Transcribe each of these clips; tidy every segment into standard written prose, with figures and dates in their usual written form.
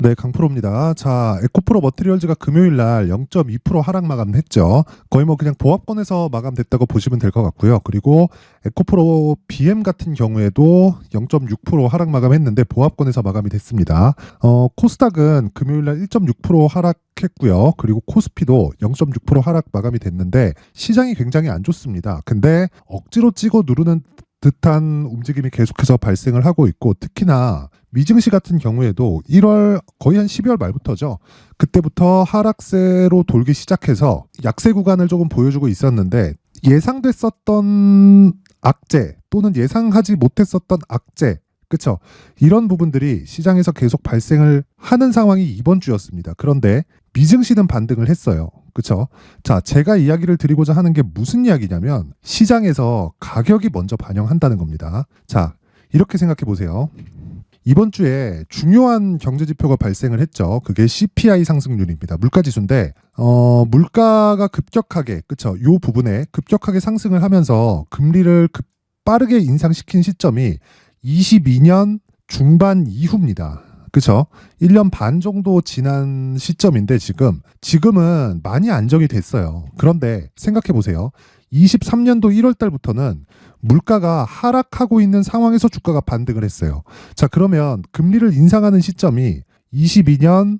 네, 강프로입니다. 자, 에코프로 머티리얼즈가 금요일 날 0.2% 하락 마감했죠. 거의 뭐 그냥 보합권에서 마감됐다고 보시면 될 것 같고요. 그리고 에코프로 BM 같은 경우에도 0.6% 하락 마감했는데 보합권에서 마감이 됐습니다. 코스닥은 금요일 날 1.6% 하락했고요. 그리고 코스피도 0.6% 하락 마감이 됐는데 시장이 굉장히 안 좋습니다. 근데 억지로 찍어 누르는 듯한 움직임이 계속해서 발생을 하고 있고, 특히나 미증시 같은 경우에도 1월 거의 한 12월 말부터죠. 그때부터 하락세로 돌기 시작해서 약세 구간을 조금 보여주고 있었는데, 예상됐었던 악재 또는 예상하지 못했었던 악재, 그쵸? 이런 부분들이 시장에서 계속 발생을 하는 상황이 이번 주였습니다. 그런데 미증시는 반등을 했어요. 그쵸? 자, 제가 이야기를 드리고자 하는 게 무슨 이야기냐면 시장에서 가격이 먼저 반영한다는 겁니다. 자, 이렇게 생각해 보세요. 이번 주에 중요한 경제 지표가 발생을 했죠. 그게 CPI 상승률입니다. 물가지수인데 물가가 급격하게, 그쵸? 요 부분에 급격하게 상승을 하면서 금리를 빠르게 인상시킨 시점이 22년 중반 이후입니다. 그쵸? 1년 반 정도 지난 시점인데 지금은 많이 안정이 됐어요. 그런데 생각해 보세요. 23년도 1월 달부터는 물가가 하락하고 있는 상황에서 주가가 반등을 했어요. 자, 그러면 금리를 인상하는 시점이 22년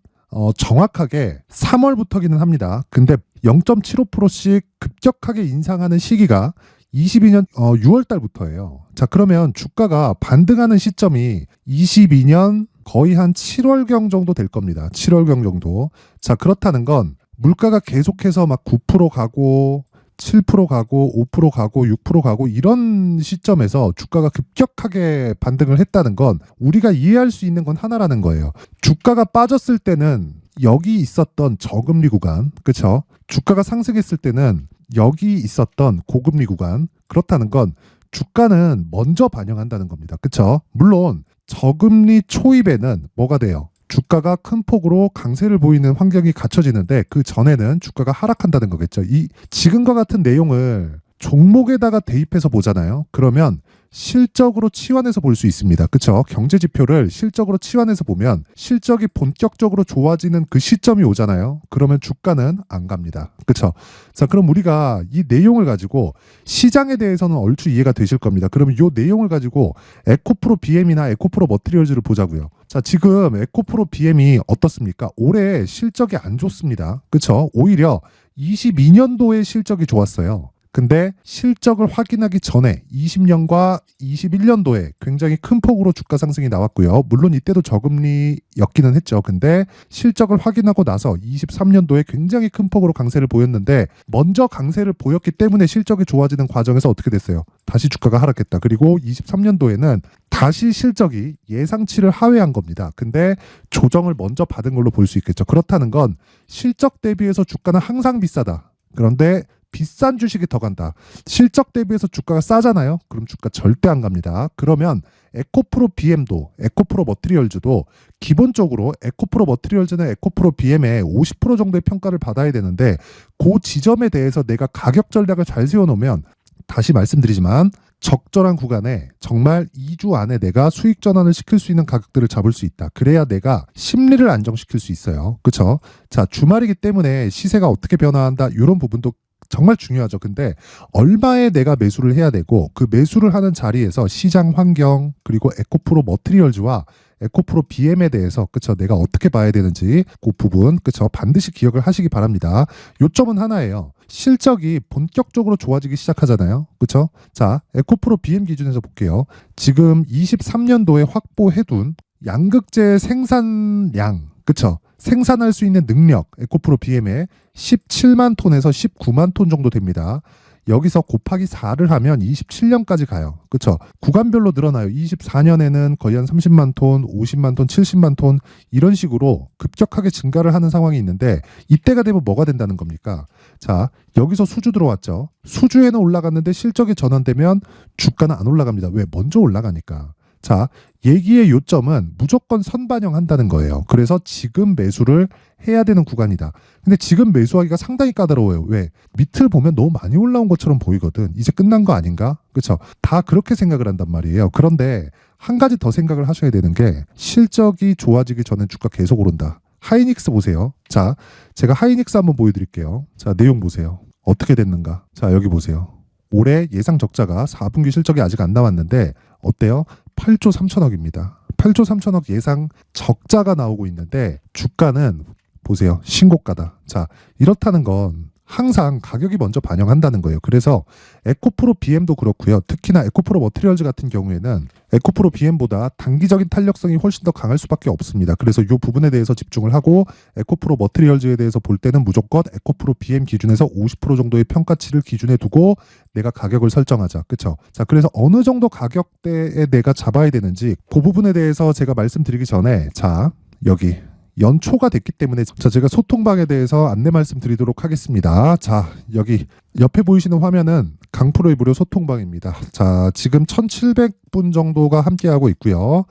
정확하게 3월부터기는 합니다. 근데 0.75%씩 급격하게 인상하는 시기가 22년 6월 달부터예요. 자, 그러면 주가가 반등하는 시점이 22년 거의 한 7월경 정도 될 겁니다. 7월경 정도. 자, 그렇다는 건 물가가 계속해서 막 9% 가고 7% 가고 5% 가고 6% 가고 이런 시점에서 주가가 급격하게 반등을 했다는 건 우리가 이해할 수 있는 건 하나라는 거예요. 주가가 빠졌을 때는 여기 있었던 저금리 구간, 그렇죠? 주가가 상승했을 때는 여기 있었던 고금리 구간. 그렇다는 건 주가는 먼저 반영한다는 겁니다. 그렇죠? 물론 저금리 초입에는 뭐가 돼요? 주가가 큰 폭으로 강세를 보이는 환경이 갖춰지는데 그 전에는 주가가 하락한다는 거겠죠. 이 지금과 같은 내용을 종목에다가 대입해서 보잖아요. 그러면 실적으로 치환해서 볼 수 있습니다. 그렇죠? 경제 지표를 실적으로 치환해서 보면 실적이 본격적으로 좋아지는 그 시점이 오잖아요. 그러면 주가는 안 갑니다. 그렇죠? 자, 그럼 우리가 이 내용을 가지고 시장에 대해서는 얼추 이해가 되실 겁니다. 그러면 이 내용을 가지고 에코프로 BM이나 에코프로 머티리얼즈를 보자고요. 자, 지금 에코프로 BM이 어떻습니까? 올해 실적이 안 좋습니다. 그렇죠? 오히려 22년도에 실적이 좋았어요. 근데 실적을 확인하기 전에 20년과 21년도에 굉장히 큰 폭으로 주가 상승이 나왔고요. 물론 이때도 저금리였기는 했죠. 근데 실적을 확인하고 나서 23년도에 굉장히 큰 폭으로 강세를 보였는데 먼저 강세를 보였기 때문에 실적이 좋아지는 과정에서 어떻게 됐어요? 다시 주가가 하락했다. 그리고 23년도에는 다시 실적이 예상치를 하회한 겁니다. 근데 조정을 먼저 받은 걸로 볼 수 있겠죠. 그렇다는 건 실적 대비해서 주가는 항상 비싸다. 그런데 비싼 주식이 더 간다. 실적 대비해서 주가가 싸잖아요. 그럼 주가 절대 안 갑니다. 그러면 에코프로 BM도 에코프로 머티리얼즈도 기본적으로 에코프로 머티리얼즈는 에코프로 BM의 50% 정도의 평가를 받아야 되는데 그 지점에 대해서 내가 가격 전략을 잘 세워놓으면 다시 말씀드리지만 적절한 구간에 정말 2주 안에 내가 수익 전환을 시킬 수 있는 가격들을 잡을 수 있다. 그래야 내가 심리를 안정시킬 수 있어요. 그렇죠? 자, 주말이기 때문에 시세가 어떻게 변화한다 이런 부분도 정말 중요하죠. 근데 얼마에 내가 매수를 해야 되고 그 매수를 하는 자리에서 시장 환경 그리고 에코프로 머티리얼즈와 에코프로 BM에 대해서 그쵸 내가 어떻게 봐야 되는지 그 부분 그쵸 반드시 기억을 하시기 바랍니다. 요점은 하나예요. 실적이 본격적으로 좋아지기 시작하잖아요. 그쵸? 자, 에코프로 BM 기준에서 볼게요. 지금 23년도에 확보해둔 양극재 생산량 그쵸? 생산할 수 있는 능력 에코프로 BM에 17만 톤에서 19만 톤 정도 됩니다. 여기서 곱하기 4를 하면 27년까지 가요. 그렇죠? 구간별로 늘어나요. 24년에는 거의 한 30만 톤, 50만 톤, 70만 톤 이런 식으로 급격하게 증가를 하는 상황이 있는데 이때가 되면 뭐가 된다는 겁니까? 자, 여기서 수주 들어왔죠. 수주에는 올라갔는데 실적이 전환되면 주가는 안 올라갑니다. 왜? 먼저 올라가니까. 자, 얘기의 요점은 무조건 선반영한다는 거예요. 그래서 지금 매수를 해야 되는 구간이다. 근데 지금 매수하기가 상당히 까다로워요. 왜? 밑을 보면 너무 많이 올라온 것처럼 보이거든. 이제 끝난 거 아닌가? 그렇죠? 다 그렇게 생각을 한단 말이에요. 그런데 한 가지 더 생각을 하셔야 되는 게 실적이 좋아지기 전엔 주가 계속 오른다. 하이닉스 보세요. 자, 제가 하이닉스 한번 보여드릴게요. 자, 내용 보세요. 어떻게 됐는가? 자, 여기 보세요. 올해 예상 적자가 4분기 실적이 아직 안 나왔는데 어때요? 8조 3천억입니다. 8조 3천억 예상 적자가 나오고 있는데 주가는 보세요. 신고가다. 자, 이렇다는 건 항상 가격이 먼저 반영한다는 거예요. 그래서 에코프로 BM도 그렇고요. 특히나 에코프로 머티리얼즈 같은 경우에는 에코프로 BM보다 단기적인 탄력성이 훨씬 더 강할 수밖에 없습니다. 그래서 이 부분에 대해서 집중을 하고 에코프로 머티리얼즈에 대해서 볼 때는 무조건 에코프로 BM 기준에서 50% 정도의 평가치를 기준에 두고 내가 가격을 설정하자. 그렇죠? 자, 그래서 어느 정도 가격대에 내가 잡아야 되는지 그 부분에 대해서 제가 말씀드리기 전에 자, 여기 연초가 됐기 때문에 자, 제가 소통방에 대해서 안내 말씀드리도록 하겠습니다. 자, 여기 옆에 보이시는 화면은 강프로의 무료 소통방입니다. 자, 지금 1,700분 정도가 함께하고 있고요.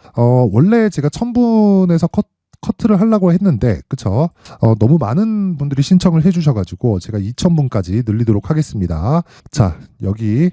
원래 제가 1,000분에서 커트를 하려고 했는데 그쵸? 너무 많은 분들이 신청을 해주셔가지고 제가 2,000분까지 늘리도록 하겠습니다. 자, 여기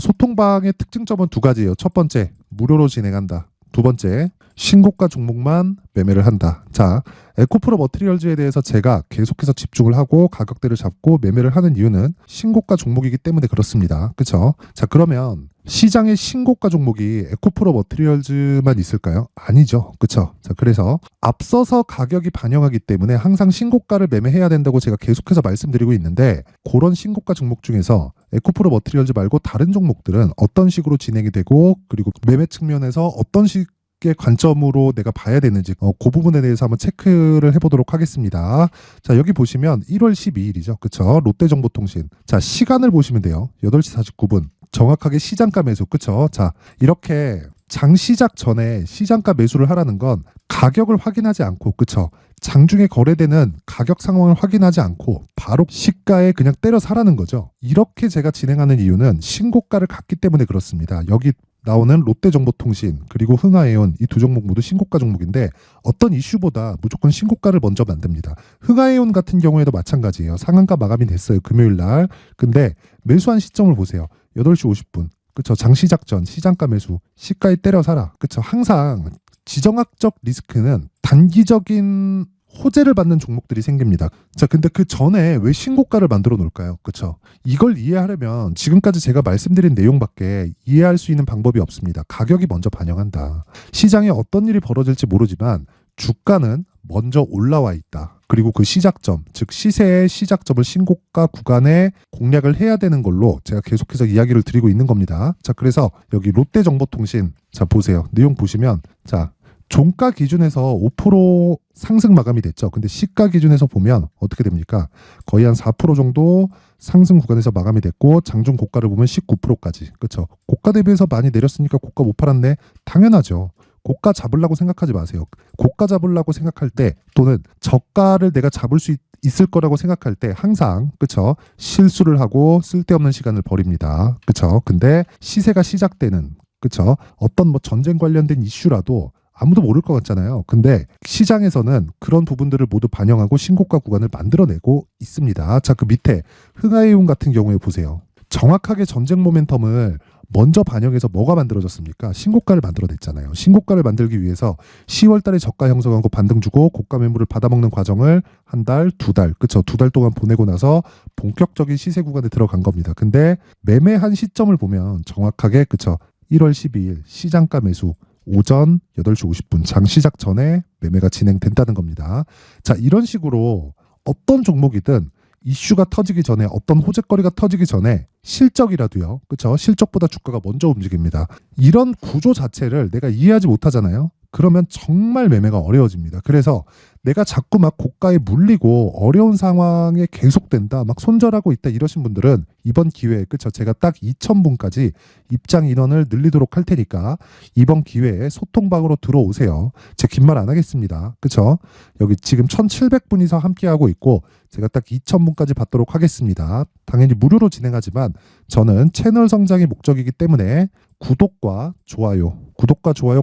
소통방의 특징점은 두 가지예요. 첫 번째, 무료로 진행한다. 두 번째, 신고가 종목만 매매를 한다. 자, 에코프로 머티리얼즈에 대해서 제가 계속해서 집중을 하고 가격대를 잡고 매매를 하는 이유는 신고가 종목이기 때문에 그렇습니다. 그렇죠? 자, 그러면 시장의 신고가 종목이 에코프로 머티리얼즈만 있을까요? 아니죠. 그렇죠? 자, 그래서 앞서서 가격이 반영하기 때문에 항상 신고가를 매매해야 된다고 제가 계속해서 말씀드리고 있는데 그런 신고가 종목 중에서 에코프로 머티리얼즈 말고 다른 종목들은 어떤 식으로 진행이 되고 그리고 매매 측면에서 어떤 식의 관점으로 내가 봐야 되는지 그 부분에 대해서 한번 체크를 해보도록 하겠습니다. 자, 여기 보시면 1월 12일이죠. 그쵸? 롯데정보통신. 자, 시간을 보시면 돼요. 8시 49분. 정확하게 시장가 매수. 그쵸? 자, 이렇게 장 시작 전에 시장가 매수를 하라는 건 가격을 확인하지 않고 그쵸? 장중에 거래되는 가격 상황을 확인하지 않고 바로 시가에 그냥 때려 사라는 거죠. 이렇게 제가 진행하는 이유는 신고가를 갔기 때문에 그렇습니다. 여기 나오는 롯데정보통신 그리고 흥하해온 이 두 종목 모두 신고가 종목인데 어떤 이슈보다 무조건 신고가를 먼저 만듭니다. 흥하해온 같은 경우에도 마찬가지예요. 상한가 마감이 됐어요. 금요일 날. 근데 매수한 시점을 보세요. 8시 50분. 그쵸? 장 시작 전 시장가 매수. 시가에 때려 사라. 그쵸? 항상 지정학적 리스크는 단기적인 호재를 받는 종목들이 생깁니다. 자, 근데 그 전에 왜 신고가를 만들어 놓을까요? 그렇죠? 이걸 이해하려면 지금까지 제가 말씀드린 내용밖에 이해할 수 있는 방법이 없습니다. 가격이 먼저 반영한다. 시장에 어떤 일이 벌어질지 모르지만 주가는 먼저 올라와 있다. 그리고 그 시작점, 즉 시세의 시작점을 신고가 구간에 공략을 해야 되는 걸로 제가 계속해서 이야기를 드리고 있는 겁니다. 자, 그래서 여기 롯데정보통신 자 보세요. 내용 보시면 자 종가 기준에서 5% 상승 마감이 됐죠. 근데 시가 기준에서 보면 어떻게 됩니까? 거의 한 4% 정도 상승 구간에서 마감이 됐고 장중 고가를 보면 19%까지. 그렇죠? 고가 대비해서 많이 내렸으니까 고가 못 팔았네. 당연하죠. 고가 잡으려고 생각하지 마세요. 고가 잡으려고 생각할 때 또는 저가를 내가 잡을 수 있을 거라고 생각할 때 항상 그쵸 실수를 하고 쓸데없는 시간을 버립니다. 그쵸? 근데 시세가 시작되는 그쵸 어떤 뭐 전쟁 관련된 이슈라도 아무도 모를 것 같잖아요. 근데 시장에서는 그런 부분들을 모두 반영하고 신고가 구간을 만들어내고 있습니다. 자, 그 밑에 흥하해운 같은 경우에 보세요. 정확하게 전쟁 모멘텀을 먼저 반영해서 뭐가 만들어졌습니까? 신고가를 만들어냈잖아요. 신고가를 만들기 위해서 10월 달에 저가 형성하고 반등 주고 고가 매물을 받아먹는 과정을 한 달, 두 달, 그쵸? 2달 동안 보내고 나서 본격적인 시세 구간에 들어간 겁니다. 근데 매매한 시점을 보면 정확하게 그쵸? 1월 12일 시장가 매수 오전 8시 50분 장 시작 전에 매매가 진행된다는 겁니다. 자, 이런 식으로 어떤 종목이든 이슈가 터지기 전에 어떤 호재거리가 터지기 전에 실적이라도요. 그렇죠? 실적보다 주가가 먼저 움직입니다. 이런 구조 자체를 내가 이해하지 못하잖아요. 그러면 정말 매매가 어려워집니다. 그래서 내가 자꾸 막 고가에 물리고 어려운 상황에 계속된다, 막 손절하고 있다 이러신 분들은 이번 기회에, 그쵸, 제가 딱 2,000분까지 입장 인원을 늘리도록 할 테니까 이번 기회에 소통방으로 들어오세요. 제 긴 말 안 하겠습니다. 그쵸? 여기 지금 1,700분이서 함께하고 있고 제가 딱 2,000분까지 받도록 하겠습니다. 당연히 무료로 진행하지만 저는 채널 성장이 목적이기 때문에 구독과 좋아요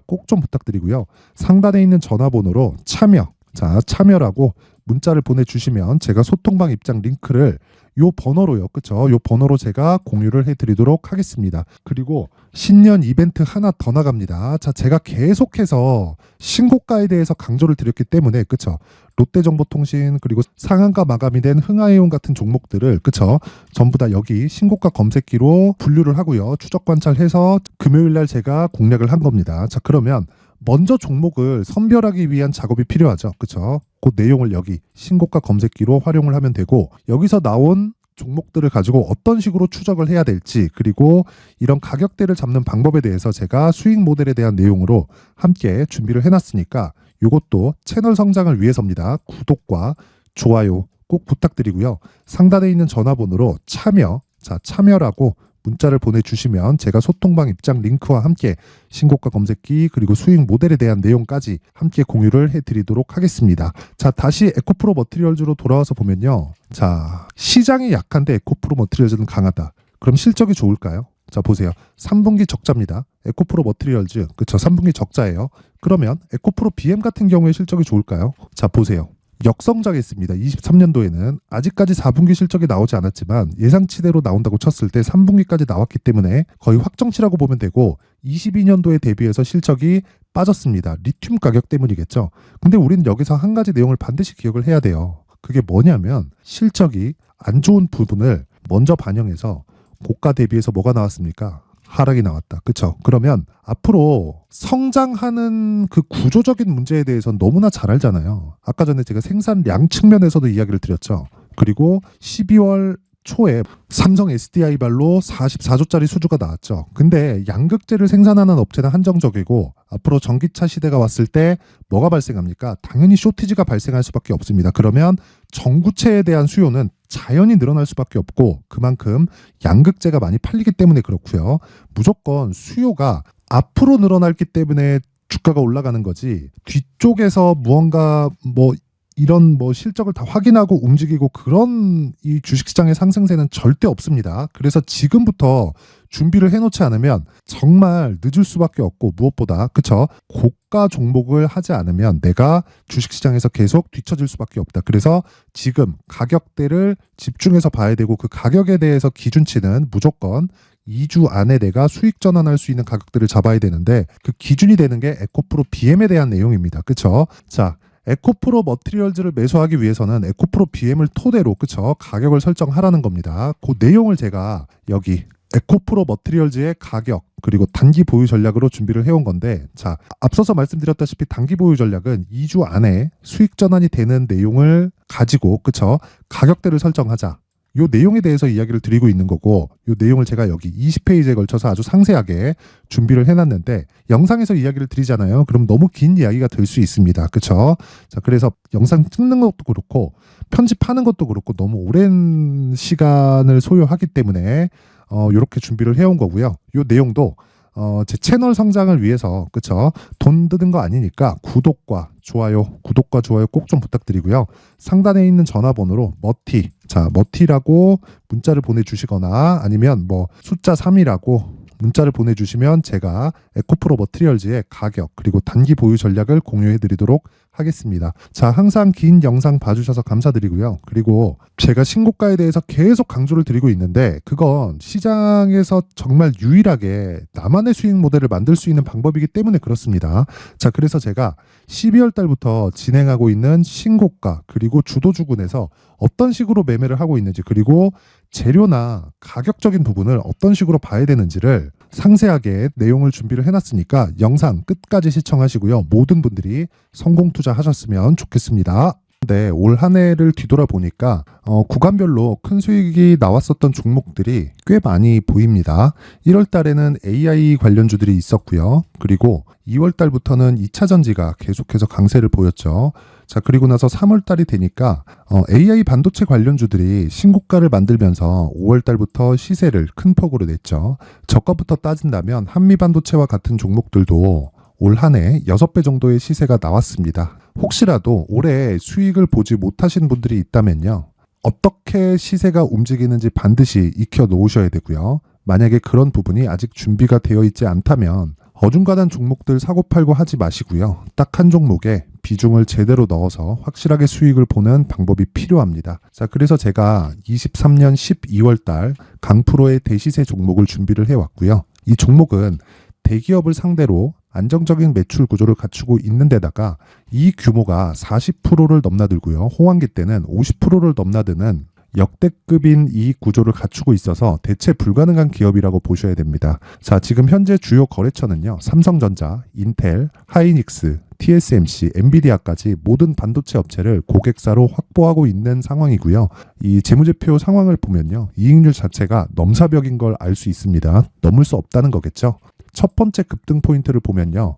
꼭 좀 부탁드리고요. 상단에 있는 전화번호로 참여라고 문자를 보내주시면 제가 소통방 입장 링크를 요 번호로요, 그쵸? 요 번호로 제가 공유를 해드리도록 하겠습니다. 그리고 신년 이벤트 하나 더 나갑니다. 자, 제가 계속해서 신고가에 대해서 강조를 드렸기 때문에, 그쵸? 롯데정보통신 그리고 상한가 마감이 된 흥하해운 같은 종목들을, 그쵸? 전부 다 여기 신고가 검색기로 분류를 하고요. 추적 관찰해서 금요일날 제가 공략을 한 겁니다. 자, 그러면 먼저 종목을 선별하기 위한 작업이 필요하죠. 그쵸? 그 내용을 여기 신고가 검색기로 활용을 하면 되고, 여기서 나온 종목들을 가지고 어떤 식으로 추적을 해야 될지, 그리고 이런 가격대를 잡는 방법에 대해서 제가 수익 모델에 대한 내용으로 함께 준비를 해놨으니까 이것도 채널 성장을 위해서입니다. 구독과 좋아요 꼭 부탁드리고요. 상단에 있는 전화번호로 참여라고 문자를 보내주시면 제가 소통방 입장 링크와 함께 신고가 검색기 그리고 수익 모델에 대한 내용까지 함께 공유를 해드리도록 하겠습니다. 자, 다시 에코프로 머티리얼즈로 돌아와서 보면요. 자, 시장이 약한데 에코프로 머티리얼즈는 강하다. 그럼 실적이 좋을까요? 자, 보세요. 3분기 적자입니다. 에코프로 머티리얼즈, 그쵸? 3분기 적자예요. 그러면 에코프로 BM 같은 경우에 실적이 좋을까요? 자, 보세요. 역성장했습니다. 23년도에는 아직까지 4분기 실적이 나오지 않았지만 예상치대로 나온다고 쳤을 때 3분기까지 나왔기 때문에 거의 확정치라고 보면 되고, 22년도에 대비해서 실적이 빠졌습니다. 리튬 가격 때문이겠죠. 근데 우리는 여기서 한 가지 내용을 반드시 기억을 해야 돼요. 그게 뭐냐면 실적이 안 좋은 부분을 먼저 반영해서 고가 대비해서 뭐가 나왔습니까? 하락이 나왔다. 그쵸? 그러면 앞으로 성장하는 그 구조적인 문제에 대해서는 너무나 잘 알잖아요. 아까 전에 제가 생산량 측면에서도 이야기를 드렸죠. 그리고 12월 초에 삼성 SDI발로 44조짜리 수주가 나왔죠. 근데 양극재를 생산하는 업체는 한정적이고 앞으로 전기차 시대가 왔을 때 뭐가 발생합니까? 당연히 쇼티지가 발생할 수밖에 없습니다. 그러면 전구체에 대한 수요는 자연히 늘어날 수밖에 없고 그만큼 양극재가 많이 팔리기 때문에 그렇고요. 무조건 수요가 앞으로 늘어났기 때문에 주가가 올라가는 거지, 뒤쪽에서 무언가 이런 실적을 다 확인하고 움직이고 그런 이 주식시장의 상승세는 절대 없습니다. 그래서 지금부터 준비를 해놓지 않으면 정말 늦을 수밖에 없고, 무엇보다 그쵸, 고가 종목을 하지 않으면 내가 주식시장에서 계속 뒤처질 수밖에 없다. 그래서 지금 가격대를 집중해서 봐야 되고, 그 가격에 대해서 기준치는 무조건 2주 안에 내가 수익 전환할 수 있는 가격대를 잡아야 되는데, 그 기준이 되는 게 에코프로 BM에 대한 내용입니다. 그쵸? 자, 에코프로 머티리얼즈를 매수하기 위해서는 에코프로 BM을 토대로, 그쵸, 가격을 설정하라는 겁니다. 그 내용을 제가 여기 에코프로 머티리얼즈의 가격 그리고 단기 보유 전략으로 준비를 해온 건데, 자, 앞서서 말씀드렸다시피 단기 보유 전략은 2주 안에 수익 전환이 되는 내용을 가지고, 그쵸, 가격대를 설정하자. 요 내용에 대해서 이야기를 드리고 있는 거고, 요 내용을 제가 여기 20페이지에 걸쳐서 아주 상세하게 준비를 해놨는데, 영상에서 이야기를 드리잖아요. 그럼 너무 긴 이야기가 될 수 있습니다. 그쵸? 자, 그래서 영상 찍는 것도 그렇고 편집하는 것도 그렇고 너무 오랜 시간을 소요하기 때문에 요렇게 준비를 해온 거고요. 요 내용도 제 채널 성장을 위해서, 그쵸, 돈 드는 거 아니니까 구독과 좋아요 꼭 좀 부탁드리고요. 상단에 있는 전화번호로 머티라고 문자를 보내주시거나 아니면 숫자 3이라고 문자를 보내주시면 제가 에코프로 머티리얼즈의 가격 그리고 단기 보유 전략을 공유해드리도록 하겠습니다. 자, 항상 긴 영상 봐주셔서 감사드리고요. 그리고 제가 신고가에 대해서 계속 강조를 드리고 있는데, 그건 시장에서 정말 유일하게 나만의 수익 모델을 만들 수 있는 방법이기 때문에 그렇습니다. 자, 그래서 제가 12월 달부터 진행하고 있는 신고가 그리고 주도주군에서 어떤 식으로 매매를 하고 있는지, 그리고 재료나 가격적인 부분을 어떤 식으로 봐야 되는지를 상세하게 내용을 준비를 해놨으니까 영상 끝까지 시청하시고요. 모든 분들이 성공 투자하셨으면 좋겠습니다. 네, 올 한 해를 뒤돌아보니까 구간별로 큰 수익이 나왔었던 종목들이 꽤 많이 보입니다. 1월 달에는 AI 관련주들이 있었고요. 그리고 2월 달부터는 2차 전지가 계속해서 강세를 보였죠. 자, 그리고 나서 3월달이 되니까 AI 반도체 관련주들이 신고가를 만들면서 5월달부터 시세를 큰 폭으로 냈죠. 저가부터 따진다면 한미반도체와 같은 종목들도 올 한 해 6배 정도의 시세가 나왔습니다. 혹시라도 올해 수익을 보지 못하신 분들이 있다면요, 어떻게 시세가 움직이는지 반드시 익혀 놓으셔야 되고요. 만약에 그런 부분이 아직 준비가 되어 있지 않다면 어중간한 종목들 사고팔고 하지 마시고요. 딱 한 종목에 비중을 제대로 넣어서 확실하게 수익을 보는 방법이 필요합니다. 자, 그래서 제가 23년 12월 달 강프로의 대시세 종목을 준비를 해왔고요. 이 종목은 대기업을 상대로 안정적인 매출 구조를 갖추고 있는 데다가 이 규모가 40%를 넘나들고요. 호황기 때는 50%를 넘나드는 역대급인 이익 구조를 갖추고 있어서 대체 불가능한 기업이라고 보셔야 됩니다. 자, 지금 현재 주요 거래처는요, 삼성전자, 인텔, 하이닉스, TSMC, 엔비디아까지 모든 반도체 업체를 고객사로 확보하고 있는 상황이고요. 이 재무제표 상황을 보면요, 이익률 자체가 넘사벽인 걸 알 수 있습니다. 넘을 수 없다는 거겠죠. 첫 번째 급등 포인트를 보면요,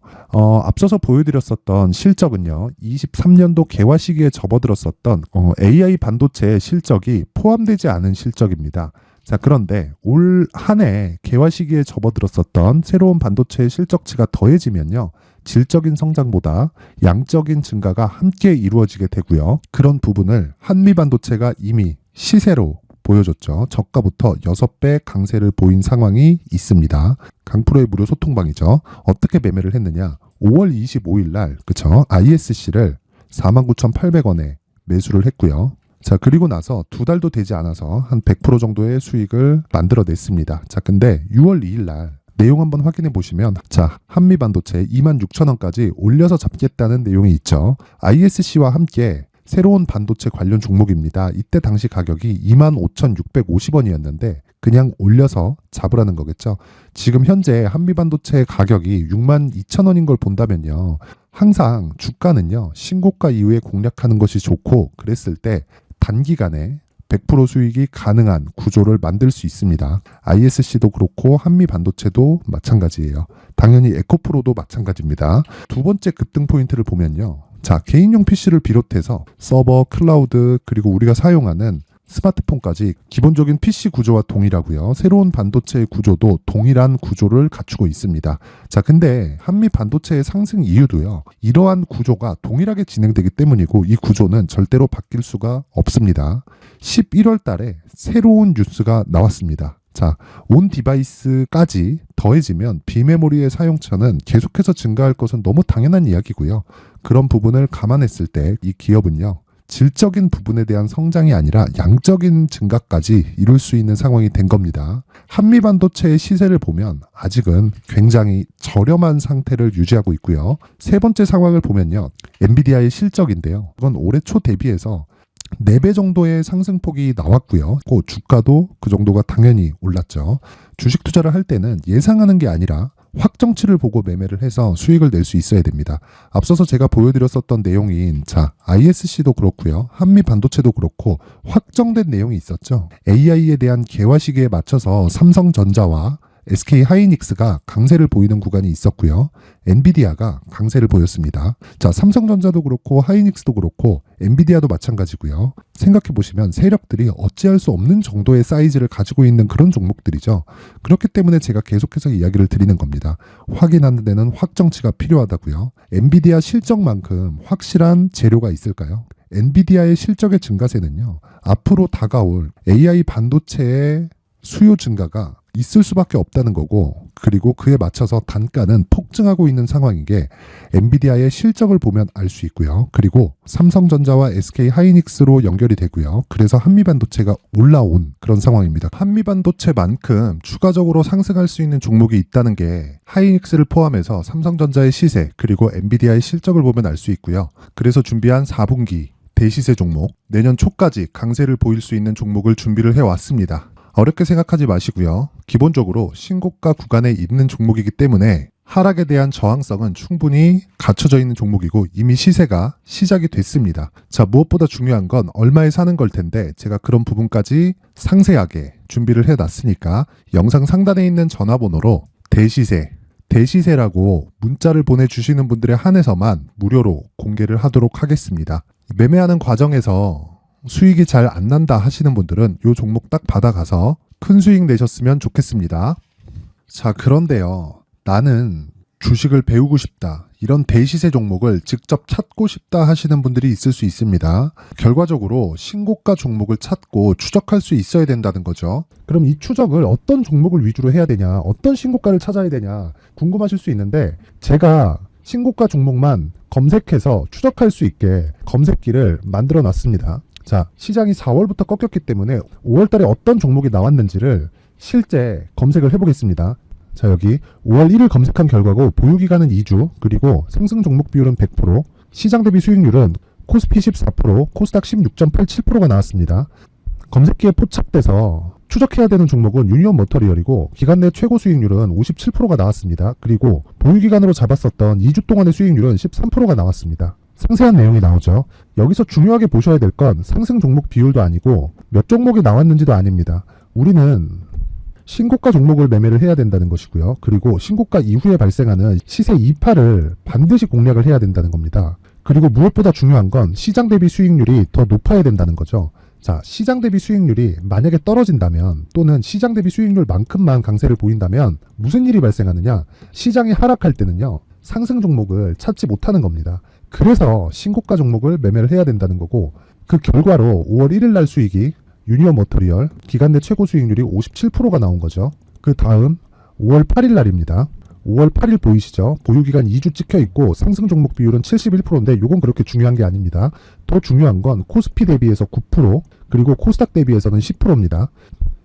앞서서 보여드렸었던 실적은요, 23년도 개화 시기에 접어들었었던 AI 반도체의 실적이 포함되지 않은 실적입니다. 자, 그런데 올 한 해 개화 시기에 접어들었었던 새로운 반도체의 실적치가 더해지면요, 질적인 성장보다 양적인 증가가 함께 이루어지게 되고요. 그런 부분을 한미반도체가 이미 시세로 보여줬죠. 저가부터 6배 강세를 보인 상황이 있습니다. 강프로의 무료 소통방이죠. 어떻게 매매를 했느냐? 5월 25일 날, 그쵸? ISC를 49,800원에 매수를 했고요. 자, 그리고 나서 2달도 되지 않아서 한 100% 정도의 수익을 만들어냈습니다. 자, 근데 6월 2일 날 내용 한번 확인해 보시면, 자, 한미반도체 26,000원까지 올려서 잡겠다는 내용이 있죠. ISC와 함께 새로운 반도체 관련 종목입니다. 이때 당시 가격이 25,650원이었는데 그냥 올려서 잡으라는 거겠죠. 지금 현재 한미반도체 가격이 62,000원인 걸 본다면요, 항상 주가는요, 신고가 이후에 공략하는 것이 좋고, 그랬을 때 단기간에 100% 수익이 가능한 구조를 만들 수 있습니다. ISC도 그렇고 한미반도체도 마찬가지예요. 당연히 에코프로도 마찬가지입니다. 두 번째 급등 포인트를 보면요, 자, 개인용 PC를 비롯해서 서버, 클라우드, 그리고 우리가 사용하는 스마트폰까지 기본적인 PC 구조와 동일하고요. 새로운 반도체의 구조도 동일한 구조를 갖추고 있습니다. 자, 근데 한미 반도체의 상승 이유도요, 이러한 구조가 동일하게 진행되기 때문이고, 이 구조는 절대로 바뀔 수가 없습니다. 11월 달에 새로운 뉴스가 나왔습니다. 자, 온 디바이스까지 더해지면 비메모리의 사용처는 계속해서 증가할 것은 너무 당연한 이야기고요. 그런 부분을 감안했을 때 이 기업은요, 질적인 부분에 대한 성장이 아니라 양적인 증가까지 이룰 수 있는 상황이 된 겁니다. 한미반도체의 시세를 보면 아직은 굉장히 저렴한 상태를 유지하고 있고요. 세 번째 상황을 보면요, 엔비디아의 실적인데요, 이건 올해 초 대비해서 4배 정도의 상승폭이 나왔고요. 그 주가도 그 정도가 당연히 올랐죠. 주식 투자를 할 때는 예상하는 게 아니라 확정치를 보고 매매를 해서 수익을 낼 수 있어야 됩니다. 앞서서 제가 보여드렸었던 내용인, 자, ISC도 그렇고요, 한미 반도체도 그렇고 확정된 내용이 있었죠. AI에 대한 개화 시기에 맞춰서 삼성전자와 SK 하이닉스가 강세를 보이는 구간이 있었고요. 엔비디아가 강세를 보였습니다. 자, 삼성전자도 그렇고 하이닉스도 그렇고 엔비디아도 마찬가지고요. 생각해 보시면 세력들이 어찌할 수 없는 정도의 사이즈를 가지고 있는 그런 종목들이죠. 그렇기 때문에 제가 계속해서 이야기를 드리는 겁니다. 확인하는 데는 확정치가 필요하다고요. 엔비디아 실적만큼 확실한 재료가 있을까요? 엔비디아의 실적의 증가세는요, 앞으로 다가올 AI 반도체의 수요 증가가 있을 수밖에 없다는 거고, 그리고 그에 맞춰서 단가는 폭증하고 있는 상황인 게 엔비디아의 실적을 보면 알 수 있고요. 그리고 삼성전자와 SK 하이닉스로 연결이 되고요. 그래서 한미반도체가 올라온 그런 상황입니다. 한미반도체만큼 추가적으로 상승할 수 있는 종목이 있다는 게 하이닉스를 포함해서 삼성전자의 시세, 그리고 엔비디아의 실적을 보면 알 수 있고요. 그래서 준비한 4분기 대시세 종목, 내년 초까지 강세를 보일 수 있는 종목을 준비를 해왔습니다. 어렵게 생각하지 마시고요. 기본적으로 신고가 구간에 있는 종목이기 때문에 하락에 대한 저항성은 충분히 갖춰져 있는 종목이고 이미 시세가 시작이 됐습니다. 자, 무엇보다 중요한 건 얼마에 사는 걸 텐데 제가 그런 부분까지 상세하게 준비를 해놨으니까 영상 상단에 있는 전화번호로 대시세, 대시세라고 문자를 보내주시는 분들에 한해서만 무료로 공개를 하도록 하겠습니다. 매매하는 과정에서 수익이 잘 안 난다 하시는 분들은 이 종목 딱 받아가서 큰 수익 내셨으면 좋겠습니다. 자, 그런데요. 나는 주식을 배우고 싶다. 이런 대시세 종목을 직접 찾고 싶다 하시는 분들이 있을 수 있습니다. 결과적으로 신고가 종목을 찾고 추적할 수 있어야 된다는 거죠. 그럼 이 추적을 어떤 종목을 위주로 해야 되냐, 어떤 신고가를 찾아야 되냐 궁금하실 수 있는데, 제가 신고가 종목만 검색해서 추적할 수 있게 검색기를 만들어 놨습니다. 자, 시장이 4월부터 꺾였기 때문에 5월 달에 어떤 종목이 나왔는지를 실제 검색을 해보겠습니다. 자, 여기 5월 1일 검색한 결과고 보유기간은 2주, 그리고 상승 종목 비율은 100%, 시장 대비 수익률은 코스피 14%, 코스닥 16.87%가 나왔습니다. 검색기에 포착돼서 추적해야 되는 종목은 유니온 머터리얼이고 기간 내 최고 수익률은 57%가 나왔습니다. 그리고 보유기간으로 잡았었던 2주 동안의 수익률은 13%가 나왔습니다. 상세한 내용이 나오죠. 여기서 중요하게 보셔야 될 건 상승 종목 비율도 아니고 몇 종목이 나왔는지도 아닙니다. 우리는 신고가 종목을 매매를 해야 된다는 것이고요. 그리고 신고가 이후에 발생하는 시세 이파를 반드시 공략을 해야 된다는 겁니다. 그리고 무엇보다 중요한 건 시장 대비 수익률이 더 높아야 된다는 거죠. 자, 시장 대비 수익률이 만약에 떨어진다면, 또는 시장 대비 수익률만큼만 강세를 보인다면 무슨 일이 발생하느냐? 시장이 하락할 때는요, 상승 종목을 찾지 못하는 겁니다. 그래서 신고가 종목을 매매를 해야 된다는 거고, 그 결과로 5월 1일 날 수익이 유니온 머터리얼 기간 내 최고 수익률이 57%가 나온 거죠. 그 다음 5월 8일 날입니다. 5월 8일 보이시죠? 보유기간 2주 찍혀 있고 상승 종목 비율은 71%인데 이건 그렇게 중요한 게 아닙니다. 더 중요한 건 코스피 대비해서 9%, 그리고 코스닥 대비해서는 10%입니다.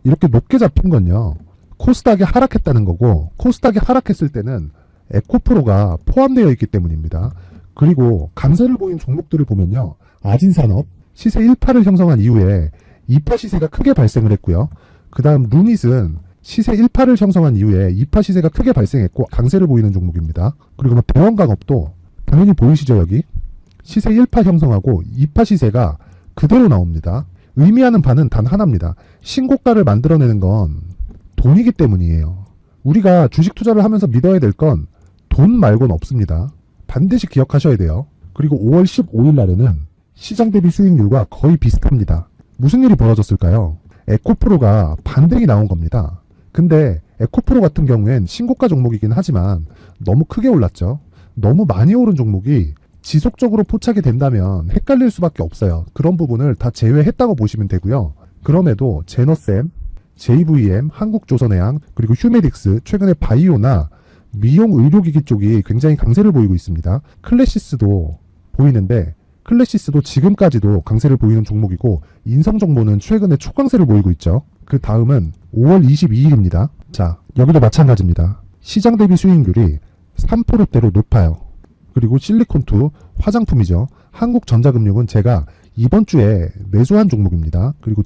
이렇게 높게 잡힌 건요, 코스닥이 하락했다는 거고, 코스닥이 하락했을 때는 에코프로가 포함되어 있기 때문입니다. 그리고 강세를 보인 종목들을 보면요, 아진산업 시세 1파를 형성한 이후에 2파 시세가 크게 발생을 했고요. 그 다음 루닛은 시세 1파를 형성한 이후에 2파 시세가 크게 발생했고 강세를 보이는 종목입니다. 그리고 뭐 대원강업도 당연히 보이시죠? 여기 시세 1파 형성하고 2파 시세가 그대로 나옵니다. 의미하는 바는 단 하나입니다. 신고가를 만들어내는 건 돈이기 때문이에요. 우리가 주식 투자를 하면서 믿어야 될 건 돈 말고는 없습니다. 반드시 기억하셔야 돼요. 그리고 5월 15일 날에는 시장 대비 수익률과 거의 비슷합니다. 무슨 일이 벌어졌을까요? 에코프로가 반등이 나온 겁니다. 근데 에코프로 같은 경우엔 신고가 종목이긴 하지만 너무 크게 올랐죠. 너무 많이 오른 종목이 지속적으로 포착이 된다면 헷갈릴 수밖에 없어요. 그런 부분을 다 제외했다고 보시면 되고요. 그럼에도 제너셈, JVM, 한국조선해양, 그리고 휴메딕스, 최근에 바이오나 미용 의료기기 쪽이 굉장히 강세를 보이고 있습니다. 클래시스도 보이는데, 클래시스도 지금까지도 강세를 보이는 종목이고, 인성정보는 최근에 초강세를 보이고 있죠. 그 다음은 5월 22일입니다. 자, 여기도 마찬가지입니다. 시장 대비 수익률이 3%대로 높아요. 그리고 실리콘2 화장품이죠. 한국전자금융은 제가 이번 주에 매수한 종목입니다. 그리고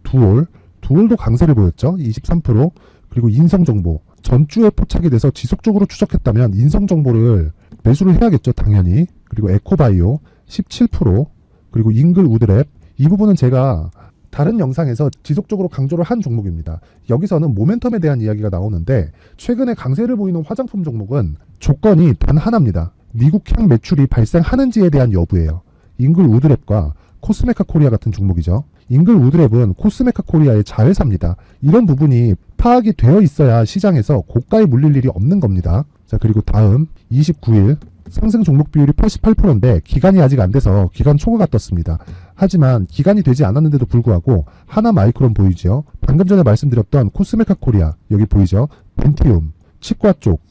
두올도 강세를 보였죠. 23%. 그리고 인성정보 전주에 포착이 돼서 지속적으로 추적했다면 인성정보를 매수를 해야겠죠. 당연히. 그리고 에코바이오 17%. 그리고 잉글 우드랩, 이 부분은 제가 다른 영상에서 지속적으로 강조를 한 종목입니다. 여기서는 모멘텀에 대한 이야기가 나오는데, 최근에 강세를 보이는 화장품 종목은 조건이 단 하나입니다. 미국향 매출이 발생하는지에 대한 여부예요. 잉글 우드랩과 코스메카 코리아 같은 종목이죠. 잉글 우드랩은 코스메카 코리아의 자회사입니다. 이런 부분이 파악이 되어 있어야 시장에서 고가에 물릴 일이 없는 겁니다. 자, 그리고 다음 29일 상승 종목 비율이 88%인데 기간이 아직 안 돼서 기간 초과가 떴습니다. 하지만 기간이 되지 않았는데도 불구하고 하나마이크론 보이죠? 방금 전에 말씀드렸던 코스메카 코리아 여기 보이죠? 벤티움, 치과 쪽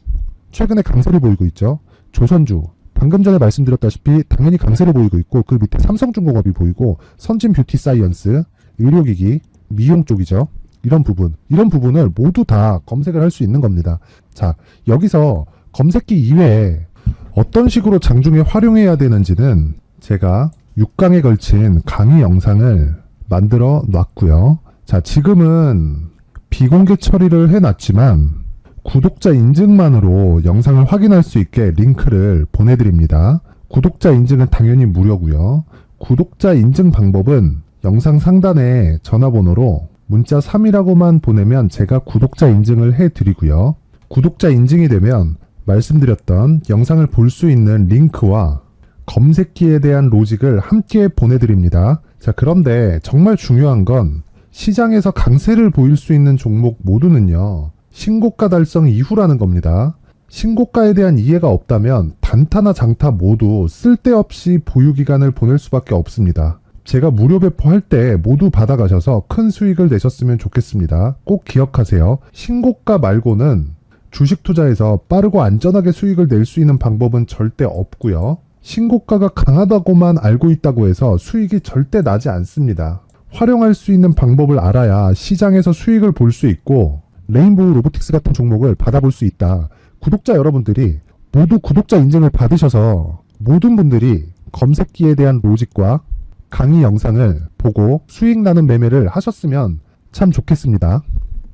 최근에 강세를 보이고 있죠? 조선주 방금 전에 말씀드렸다시피 당연히 강세를 보이고 있고, 그 밑에 삼성중공업이 보이고, 선진 뷰티 사이언스, 의료기기, 미용 쪽이죠. 이런 부분을 모두 다 검색을 할 수 있는 겁니다. 자, 여기서 검색기 이외에 어떤 식으로 장중에 활용해야 되는지는 제가 6강에 걸친 강의 영상을 만들어 놨고요. 자, 지금은 비공개 처리를 해놨지만 구독자 인증만으로 영상을 확인할 수 있게 링크를 보내드립니다. 구독자 인증은 당연히 무료고요. 구독자 인증 방법은 영상 상단에 전화번호로 문자 3이라고만 보내면 제가 구독자 인증을 해드리고요. 구독자 인증이 되면 말씀드렸던 영상을 볼 수 있는 링크와 검색기에 대한 로직을 함께 보내드립니다. 자, 그런데 정말 중요한 건 시장에서 강세를 보일 수 있는 종목 모두는요, 신고가 달성 이후라는 겁니다. 신고가에 대한 이해가 없다면 단타나 장타 모두 쓸데없이 보유기간을 보낼 수밖에 없습니다. 제가 무료 배포할 때 모두 받아가셔서 큰 수익을 내셨으면 좋겠습니다. 꼭 기억하세요. 신고가 말고는 주식 투자에서 빠르고 안전하게 수익을 낼 수 있는 방법은 절대 없고요. 신고가가 강하다고만 알고 있다고 해서 수익이 절대 나지 않습니다. 활용할 수 있는 방법을 알아야 시장에서 수익을 볼 수 있고 레인보우 로보틱스 같은 종목을 받아볼 수 있다. 구독자 여러분들이 모두 구독자 인증을 받으셔서 모든 분들이 검색기에 대한 로직과 강의 영상을 보고 수익 나는 매매를 하셨으면 참 좋겠습니다.